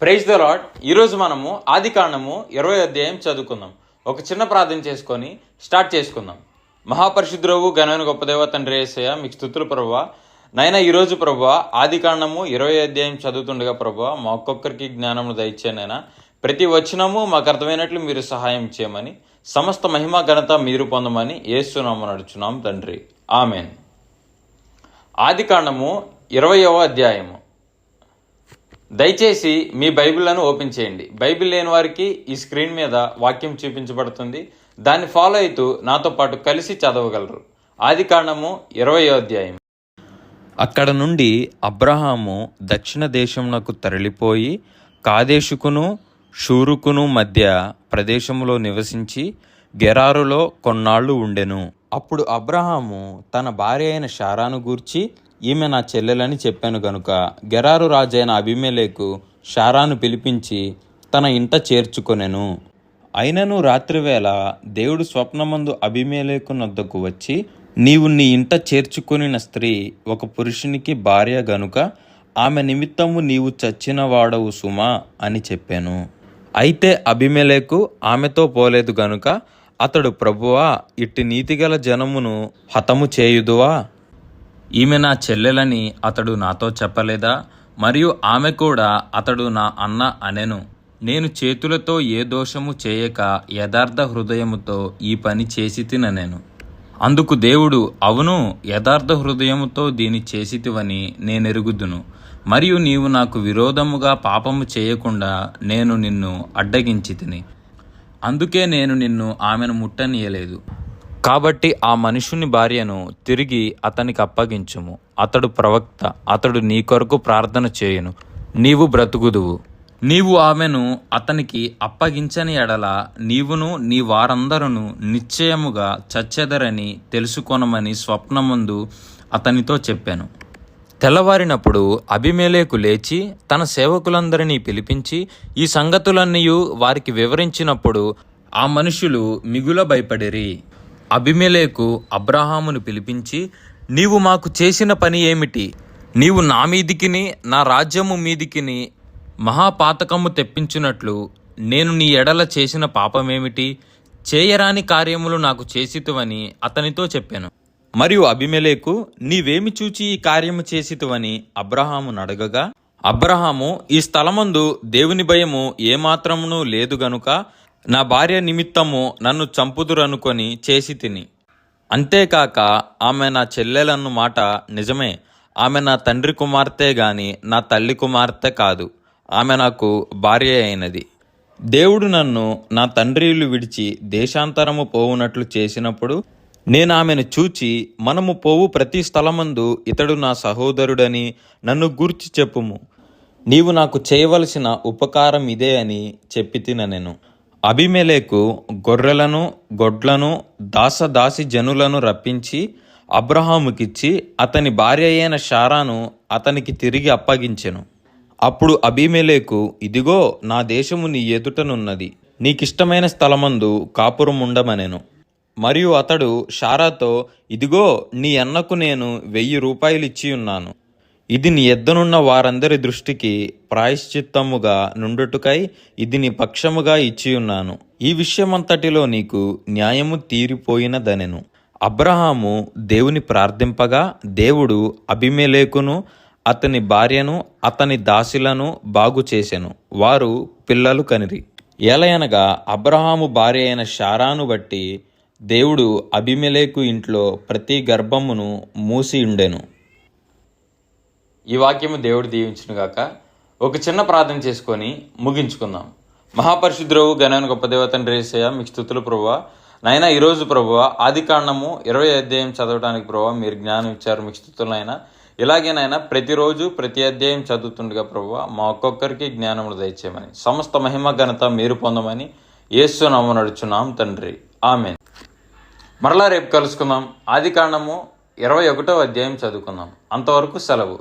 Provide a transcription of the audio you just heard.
Praise the lord. ఈరోజు మనము ఆదికాండము 20వ అధ్యాయం చదువుకుందాం. ఒక చిన్న ప్రార్థన చేసుకొని స్టార్ట్ చేసుకుందాం. మహాపరిశుద్ధుడవు ఘనమైన గొప్ప దేవ తండ్రి యేసయ్య, మీకు స్తుతులు ప్రభువా. నైనా ఈరోజు ప్రభువా ఆదికాండము 20వ అధ్యాయం చదువుతుండగా ప్రభువా మా ఒక్కొక్కరికి జ్ఞానమును దయచేయనైనా ప్రతి వచనము మాకు అర్థమైనట్లు మీరు సహాయం చేయమని, సమస్త మహిమ ఘనత మీరు పొందమని యేసు నామమున అడుగుచున్నాం తండ్రి, ఆమెన్. ఆదికాండము 20వ అధ్యాయము. దయచేసి మీ బైబిళ్లను ఓపెన్ చేయండి. బైబిల్ లేని వారికి ఈ స్క్రీన్ మీద వాక్యం చూపించబడుతుంది, దాన్ని ఫాలో అవుతూ నాతో పాటు కలిసి చదవగలరు. ఆదికాండము 20వ అధ్యాయం. అక్కడ నుండి అబ్రహాము దక్షిణ దేశమునకు తరలిపోయి కాదేషుకును షూరుకును మధ్య ప్రదేశములో నివసించి గెరారులో కొన్నాళ్ళు ఉండెను. అప్పుడు అబ్రహాము తన భార్య అయిన శారాను గూర్చి, ఈమె నా చెల్లెలని చెప్పాను గనుక గెరారు రాజైన అబీమెలెకు శారాను పిలిపించి తన ఇంట చేర్చుకొనెను. అయినను రాత్రివేళ దేవుడు స్వప్నమందు అబీమెలెకు నొద్దకు వచ్చి, నీవు నీ ఇంట చేర్చుకొనిన స్త్రీ ఒక పురుషునికి భార్య గనుక ఆమె నిమిత్తము నీవు చచ్చిన వాడవు సుమా అని చెప్పాను. అయితే అబీమెలెకు ఆమెతో పోలేదు గనుక అతడు, ప్రభువా, ఇట్టి నీతిగల జనమును హతము చేయుదువా? ఈమె నా చెల్లెలని అతడు నాతో చెప్పలేదా? మరియు ఆమె కూడా అతడు నా అన్న అనెను. నేను చేతులతో ఏ దోషము చేయక యథార్థ హృదయముతో ఈ పని చేసి తిననేను. అందుకు దేవుడు, అవును, యథార్థ హృదయముతో దీని చేసితివని నేనెరుగుదును. మరియు నీవు నాకు విరోధముగా పాపము చేయకుండా నేను నిన్ను అడ్డగించి తిని, అందుకే నేను నిన్ను ఆమెను ముట్టనీయలేదు. కాబట్టి ఆ మనుషుని భార్యను తిరిగి అతనికి అప్పగించుము. అతడు ప్రవక్త, అతడు నీ కొరకు ప్రార్థన చేయును, నీవు బ్రతుకుదువు. నీవు ఆమెను అతనికి అప్పగించని ఎడల నీవును నీ వారందరూ నిశ్చయముగా చచ్చెదరని తెలుసుకొనమని స్వప్నమందు అతనితో చెప్పాను. తెల్లవారినప్పుడు అబీమెలెకు లేచి తన సేవకులందరినీ పిలిపించి ఈ సంగతులన్నీయు వారికి వివరించినప్పుడు ఆ మనుషులు మిగుల భయపడిరి. అబీమెలెకు అబ్రహామును పిలిపించి, నీవు మాకు చేసిన పని ఏమిటి? నీవు నా మీదికిని నా రాజ్యము మీదికిని మహాపాతకము తెప్పించున్నట్లు నేను నీ ఎడల చేసిన పాపమేమిటి? చేయరాని కార్యములు నాకు చేసితువని అతనితో చెప్పాను. మరియు అబీమెలెకు, నీవేమి చూచి ఈ కార్యము చేసితువని అబ్రహామును అడగగా, అబ్రహాము, ఈ స్థలమందు దేవుని భయము ఏమాత్రమును లేదు గనుక నా భార్య నిమిత్తము నన్ను చంపుదురనుకొని చేసి తిని. అంతేకాక ఆమె నా చెల్లెలన్న మాట నిజమే. ఆమె నా తండ్రి కుమార్తె గాని నా తల్లి కుమార్తె కాదు. ఆమె నాకు భార్య అయినది. దేవుడు నన్ను నా తండ్రి ఇల్లు విడిచి దేశాంతరము పోవునట్లు చేసినప్పుడు నేను ఆమెను చూచి, మనము పోవు ప్రతి స్థలమందు ఇతడు నా సహోదరుడని నన్ను గూర్చి చెప్పుము. నీవు నాకు చేయవలసిన ఉపకారం ఇదే అని చెప్పి తిననెను. అబీమెలెకు గొర్రెలను గొడ్లను దాసదాసి జనులను రప్పించి అబ్రహాముకిచ్చి అతని భార్య అయిన శారాను అతనికి తిరిగి అప్పగించెను. అప్పుడు అబీమెలెకు, ఇదిగో నా దేశము నీ ఎదుటనున్నది, నీకిష్టమైన స్థలమందు కాపురం ఉండమనెను. మరియు అతడు శారాతో, ఇదిగో నీ అన్నకు నేను 1000 రూపాయలు ఇచ్చియున్నాను. ఇది నీ ఎద్దనున్న వారందరి దృష్టికి ప్రాయశ్చిత్తముగా నుండుటకై ఇది నీ పక్షముగా ఇచ్చియున్నాను. ఈ విషయమంతటిలో నీకు న్యాయము తీరిపోయినదనెను. అబ్రహాము దేవుని ప్రార్థింపగా దేవుడు అబీమెలెకును అతని భార్యను అతని దాసిలను బాగు చేసెను. వారు పిల్లలు కనిరి. ఏలయనగా అబ్రహాము భార్య అయిన శారాను బట్టి దేవుడు అబీమెలెకు ఇంట్లో ప్రతి గర్భమును మూసి ఉండెను. ఈ వాక్యము దేవుడు దీవించునుగాక. ఒక చిన్న ప్రార్థన చేసుకొని ముగించుకుందాం. మహాపరిశుద్ధుడవు ఘనమైన గొప్ప దేవ తండ్రి యేసయ్య, మీకు స్తుతులు ప్రభువా. నైనా ఈరోజు ప్రభువా ఆదికాండము 20వ అధ్యాయం చదవడానికి ప్రభువా మీరు జ్ఞానం ఇచ్చారు, మీకు స్తుతులనైనా. ఇలాగేనైనా ప్రతిరోజు ప్రతి అధ్యాయం చదువుతుండగా ప్రభువా మా ఒక్కొక్కరికి జ్ఞానమును దయచేయమని, సమస్త మహిమ ఘనత మీరు పొందమని యేసు నామమున అడుగుచున్నాం తండ్రి, ఆమెన్. మరలా రేపు కలుసుకుందాం. ఆదికాండము 21వ అధ్యాయం చదువుకుందాం. అంతవరకు సెలవు.